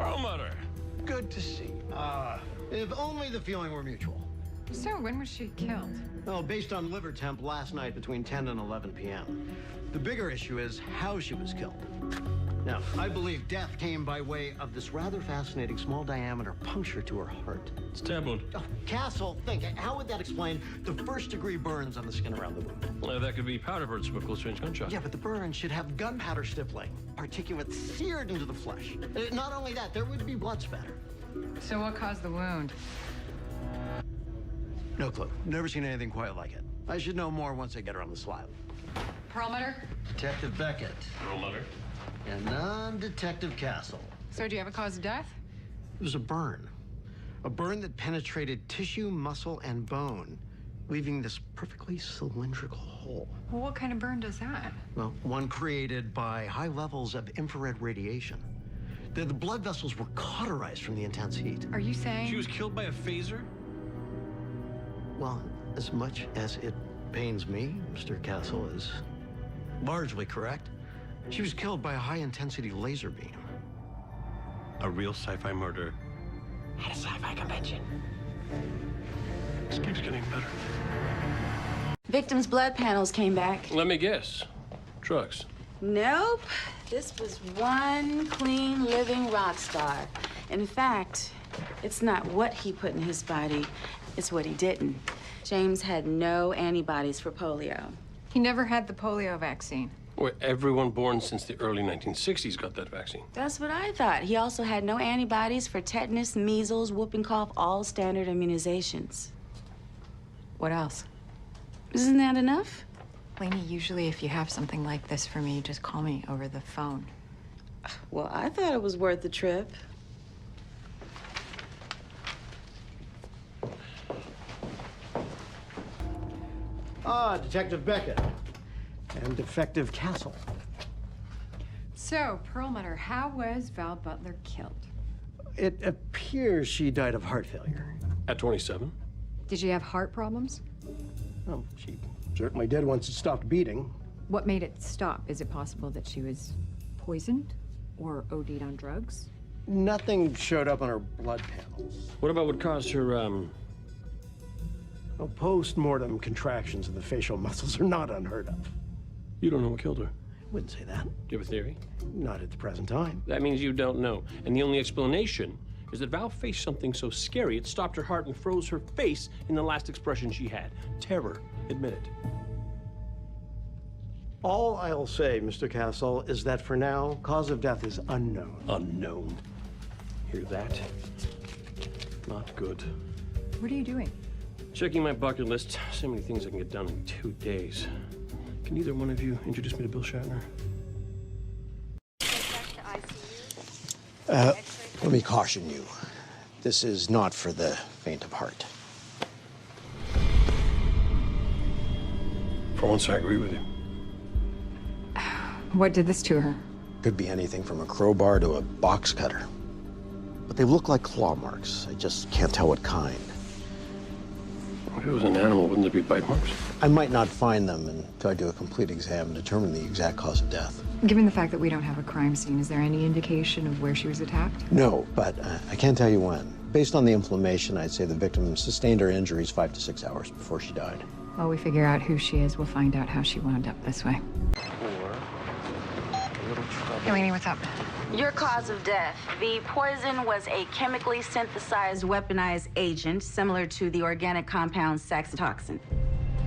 Perlmutter. Good to see you. If only the feeling were mutual. So, when was she killed? Well, based on liver temp last night between 10 and 11 p.m. The bigger issue is how she was killed. Now, I believe death came by way of this rather fascinating small diameter puncture to her heart. It's taboo. Oh, Castle, think, how would that explain the first-degree burns on the skin around the wound? Well, that could be powder burns from a close-range gunshot. Yeah, but the burn should have gunpowder stippling, particulates seared into the flesh. Not only that, there would be blood spatter. So what caused the wound? No clue. Never seen anything quite like it. I should know more once I get her on the slide. Perlmutter? Detective Beckett. Perlmutter. And I'm Detective Castle. So do you have a cause of death? It was a burn. A burn that penetrated tissue, muscle, and bone, leaving this perfectly cylindrical hole. Well, what kind of burn does that? Well, one created by high levels of infrared radiation. The blood vessels were cauterized from the intense heat. Are you saying? She was killed by a phaser? Well, as much as it pains me, Mr. Castle is largely correct. She was killed by a high-intensity laser beam. A real sci-fi murder. At a sci-fi convention. This keeps getting better. Victim's blood panels came back. Let me guess. Drugs. Nope. This was one clean, living rock star. In fact, it's not what he put in his body, it's what he didn't. James had no antibodies for polio. He never had the polio vaccine. Well, everyone born since the early 1960s got that vaccine. That's what I thought. He also had no antibodies for tetanus, measles, whooping cough, all standard immunizations. What else? Isn't that enough? Lainey, usually if you have something like this for me, just call me over the phone. Well, I thought it was worth the trip. Detective Beckett. And Defective Castle. So, Perlmutter, how was Val Butler killed? It appears she died of heart failure. At 27? Did she have heart problems? Well, she certainly did once it stopped beating. What made it stop? Is it possible that she was poisoned or OD'd on drugs? Nothing showed up on her blood panels. What about what caused her, Well, post-mortem contractions of the facial muscles are not unheard of. You don't know what killed her? I wouldn't say that. Do you have a theory? Not at the present time. That means you don't know. And the only explanation is that Val faced something so scary it stopped her heart and froze her face in the last expression she had. Terror. Admit it. All I'll say, Mr. Castle, is that for now, cause of death is unknown. Unknown. Hear that? Not good. What are you doing? Checking my bucket list. So many things I can get done in 2 days. Can either one of you introduce me to Bill Shatner? Let me caution you. This is not for the faint of heart. For once, I agree with you. What did this to her? Could be anything from a crowbar to a box cutter. But they look like claw marks. I just can't tell what kind. If it was an animal, wouldn't there be bite marks? I might not find them until I do a complete exam and determine the exact cause of death. Given the fact that we don't have a crime scene, is there any indication of where she was attacked? No, but I can't tell you when. Based on the inflammation, I'd say the victim sustained her injuries 5 to 6 hours before she died. While we figure out who she is, we'll find out how she wound up this way. Hey, Lainey, what's up? Your cause of death. The poison was a chemically synthesized weaponized agent similar to the organic compound saxitoxin.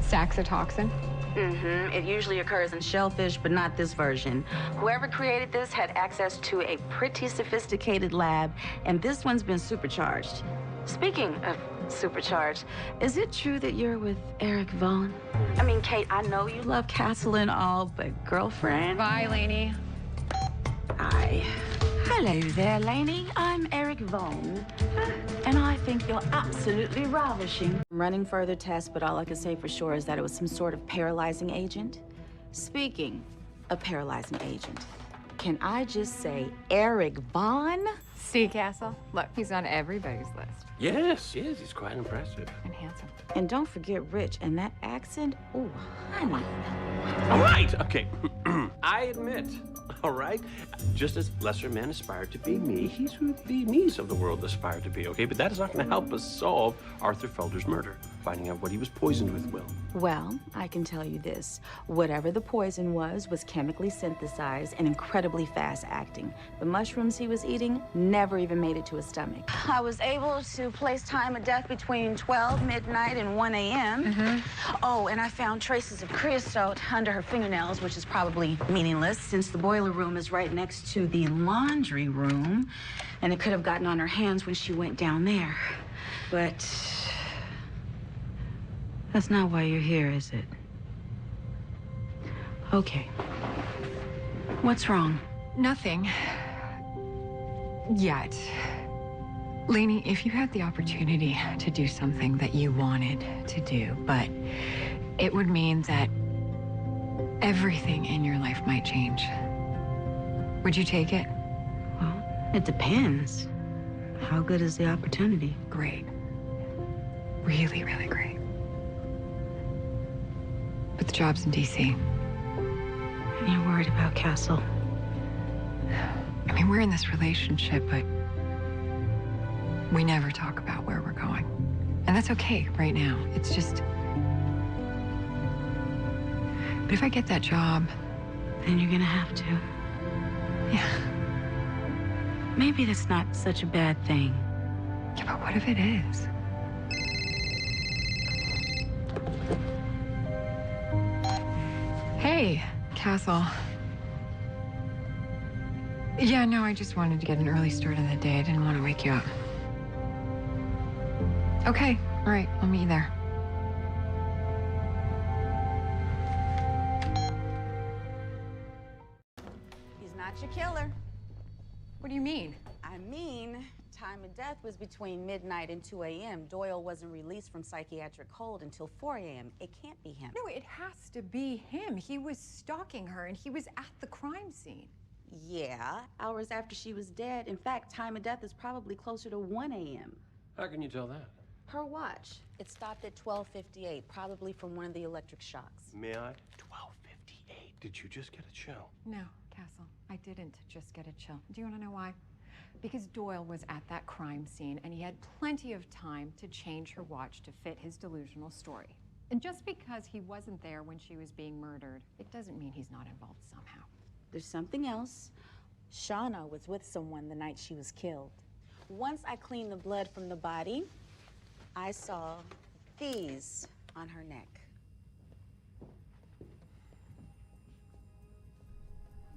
Saxitoxin? Mm-hmm. It usually occurs in shellfish, but not this version. Whoever created this had access to a pretty sophisticated lab, and this one's been supercharged. Speaking of supercharged, is it true that you're with Eric Vaughn? I mean, Kate, I know you love Castle and all, but girlfriend? Bye, Lainey. Hello there, Lainey. I'm Eric Vaughn, and I think you're absolutely ravishing. I'm running further tests, but all I can say for sure is that it was some sort of paralyzing agent. Speaking of paralyzing agent, Can I just say Eric Vaughn? See, Castle? Look, he's on everybody's list. Yes, he's quite impressive. And handsome. And don't forget Rich and that accent. Oh, honey. All right, okay. I admit, all right? Just as lesser men aspire to be me, he's who the me's of the world aspire to be, okay? But that is not going to help us solve Arthur Felder's murder, finding out what he was poisoned with, Will. Well, I can tell you this. Whatever the poison was chemically synthesized and incredibly fast acting. The mushrooms he was eating never even made it to his stomach. I was able to place time of death between 12 midnight and 1 a.m. Oh, and I found traces of creosote under her fingernails, which is probably meaningless since the boiler room is right next to the laundry room, and it could have gotten on her hands when she went down there. But that's not why you're here, is it? Okay. What's wrong? Nothing. Yet. Lainey, if you had the opportunity to do something that you wanted to do, but it would mean that everything in your life might change, would you take it? Well, it depends. How good is the opportunity? Great. Really, really great. But the job's in D.C. And you're worried about Castle? I mean, we're in this relationship, but we never talk about where we're going. And that's okay right now. It's just... But if I get that job... Then you're gonna have to. Yeah. Maybe that's not such a bad thing. Yeah, but what if it is? Hey, Castle. Yeah, no, I just wanted to get an early start on the day. I didn't want to wake you up. Okay, all right, I'll meet you there. He's not your killer. What do you mean? I mean, time of death was between midnight and 2 a.m. Doyle wasn't released from psychiatric hold until 4 a.m. It can't be him. No, it has to be him. He was stalking her, and he was at the crime scene. Yeah, hours after she was dead. In fact, time of death is probably closer to 1 a.m. How can you tell that? Her watch. It stopped at 12:58, probably from one of the electric shocks. May I? 12:58. Did you just get a chill? No, Castle, I didn't just get a chill. Do you want to know why? Because Doyle was at that crime scene, and he had plenty of time to change her watch to fit his delusional story. And just because he wasn't there when she was being murdered, it doesn't mean he's not involved somehow. There's something else. Shauna was with someone the night she was killed. Once I cleaned the blood from the body, I saw these on her neck.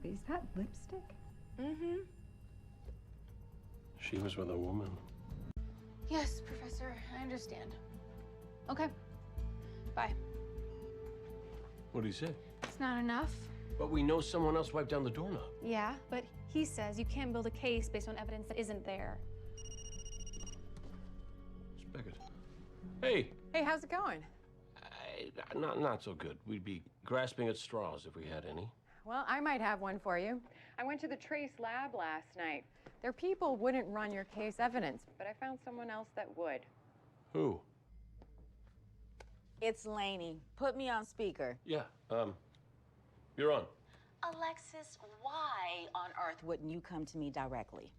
Is that lipstick? Mm-hmm. She was with a woman. Yes, Professor, I understand. Okay. Bye. What did he say? It's not enough. But we know someone else wiped down the doorknob. Yeah, but he says you can't build a case based on evidence that isn't there. It's Beckett. Hey. Hey, how's it going? Not so good. We'd be grasping at straws if we had any. Well, I might have one for you. I went to the Trace lab last night. Their people wouldn't run your case evidence, but I found someone else that would. Who? It's Lainey. Put me on speaker. Yeah, you're on. Alexis, why on earth wouldn't you come to me directly?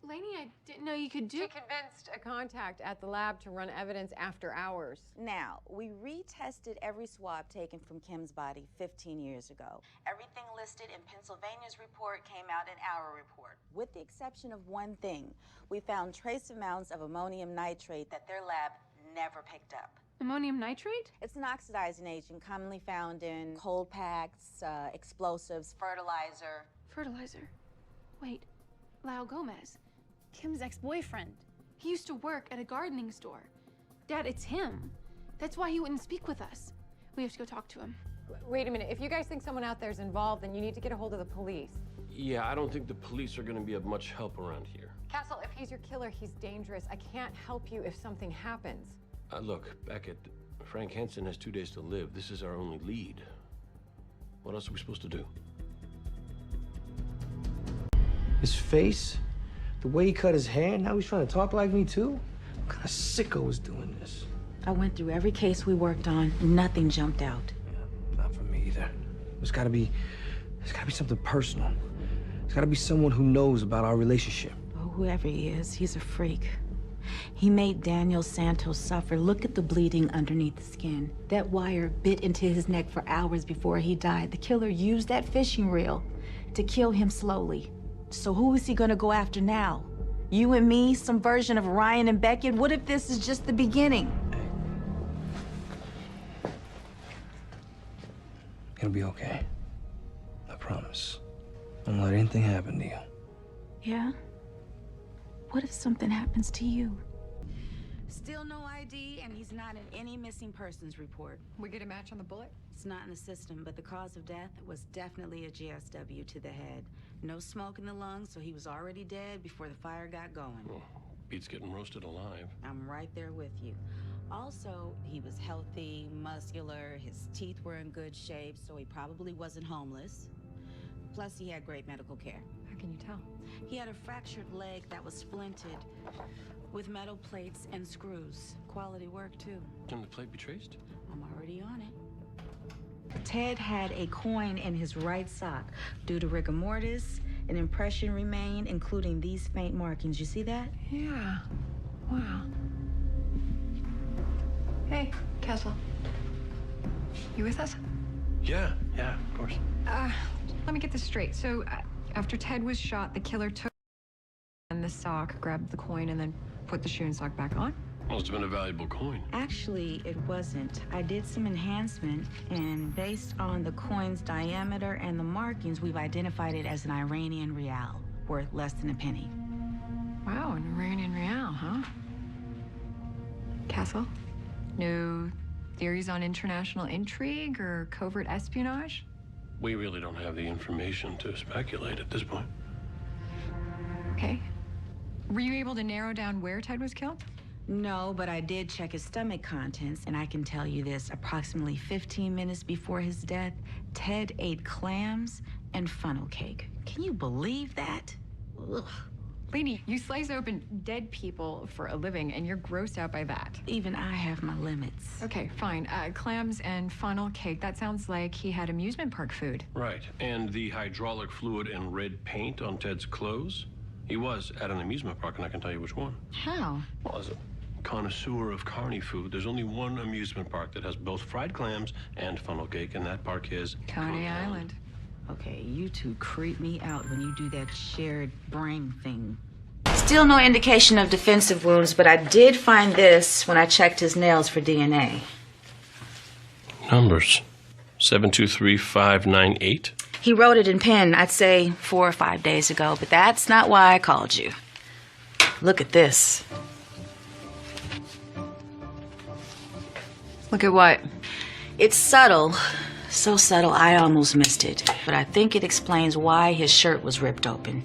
Lainey, I didn't know you could do... She convinced a contact at the lab to run evidence after hours. Now, we retested every swab taken from Kim's body 15 years ago. Everything listed in Pennsylvania's report came out in our report. With the exception of one thing, we found trace amounts of ammonium nitrate that their lab never picked up. Ammonium nitrate? It's an oxidizing agent commonly found in cold packs, explosives, fertilizer. Fertilizer. Wait, Lau Gomez, Kim's ex-boyfriend. He used to work at a gardening store. Dad, it's him. That's why he wouldn't speak with us. We have to go talk to him. Wait a minute. If you guys think someone out there's involved, then you need to get a hold of the police. Yeah, I don't think the police are going to be of much help around here. Castle, if he's your killer, he's dangerous. I can't help you if something happens. Look, Beckett, Frank Henson has 2 days to live. This is our only lead. What else are we supposed to do? His face, the way he cut his hair, now he's trying to talk like me too? What kind of sicko is doing this? I went through every case we worked on. Nothing jumped out. Yeah, not for me either. There's gotta be something personal. There's gotta be someone who knows about our relationship. Oh, whoever he is, he's a freak. He made Daniel Santos suffer. Look at the bleeding underneath the skin. That wire bit into his neck for hours before he died. The killer used that fishing reel to kill him slowly. So who is he gonna go after now? You and me, some version of Ryan and Beckett? What if this is just the beginning? It'll be okay. I promise. I won't let anything happen to you. Yeah? What if something happens to you? Still no ID, and he's not in any missing persons report. We get a match on the bullet? It's not in the system, but the cause of death was definitely a GSW to the head. No smoke in the lungs, so he was already dead before the fire got going. Well, beats getting roasted alive. I'm right there with you. Also, he was healthy, muscular, his teeth were in good shape, so he probably wasn't homeless. Plus, he had great medical care. How can you tell? He had a fractured leg that was splinted with metal plates and screws. Quality work, too. Can the plate be traced? I'm already on it. Ted had a coin in his right sock. Due to rigor mortis, an impression remained, including these faint markings. You see that? Yeah. Wow. Hey, Castle. You with us? Yeah, of course. Let me get this straight. So, after Ted was shot, the killer took and the sock, grabbed the coin, and then put the shoe and sock back on? Must have been a valuable coin. Actually, it wasn't. I did some enhancement, and based on the coin's diameter and the markings, we've identified it as an Iranian rial, worth less than a penny. Wow, an Iranian rial, huh? Castle? No theories on international intrigue or covert espionage? We really don't have the information to speculate at this point. Okay. Were you able to narrow down where Ted was killed? No, but I did check his stomach contents, and I can tell you this. Approximately 15 minutes before his death, Ted ate clams and funnel cake. Can you believe that? Ugh. Lady, you slice open dead people for a living, and you're grossed out by that. Even I have my limits. Okay, fine. Clams and funnel cake. That sounds like he had amusement park food. Right. And the hydraulic fluid and red paint on Ted's clothes? He was at an amusement park, and I can tell you which one. How? Well, as a connoisseur of carny food, there's only one amusement park that has both fried clams and funnel cake, and that park is Coney Island. Okay, you two creep me out when you do that shared brain thing. Still no indication of defensive wounds, but I did find this when I checked his nails for DNA. Numbers. 723598. He wrote it in pen, I'd say 4 or 5 days ago, but that's not why I called you. Look at this. Look at what? It's subtle. So subtle, I almost missed it. But I think it explains why his shirt was ripped open.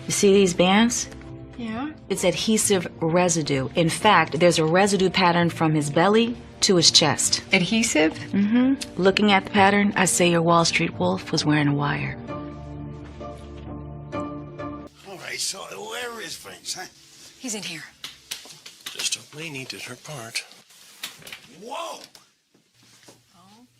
You see these bands? Yeah? It's adhesive residue. In fact, there's a residue pattern from his belly to his chest. Adhesive? Mm-hmm. Looking at the pattern, I say your Wall Street wolf was wearing a wire. All right, so where is Franks, huh? He's in here. Just hope Lainey did her part. Whoa!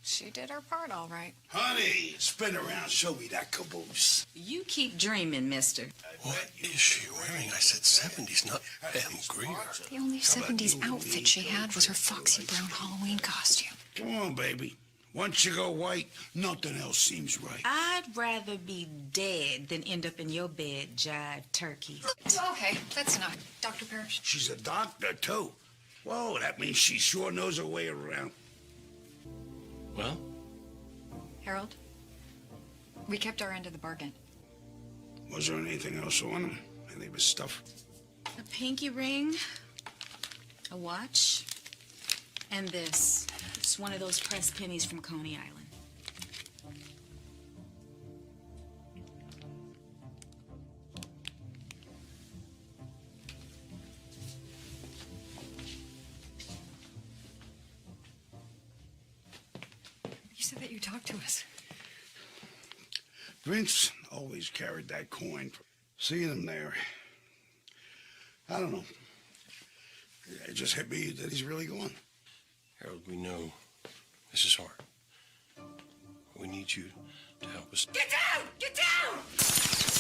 She did her part, all right. Honey, spin around, show me that caboose. You keep dreaming, mister. What is she wearing? I said 70s, not M. Greer. The only 70s outfit she had was her foxy brown Halloween costume. Come on, baby. Once you go white, nothing else seems right. I'd rather be dead than end up in your bed, jive turkey. Okay, that's enough. Dr. Parrish. She's a doctor, too. Whoa, that means she sure knows her way around. Well? Harold, we kept our end of the bargain. Was there anything else on him? Any of his stuff? A pinky ring, a watch, and this. It's one of those pressed pennies from Coney Island. You said that you talked to us. Vince, always carried that coin. Seeing him there, I don't know. It just hit me that he's really gone. Harold, we know this is hard. We need you to help us. Get down! Get down!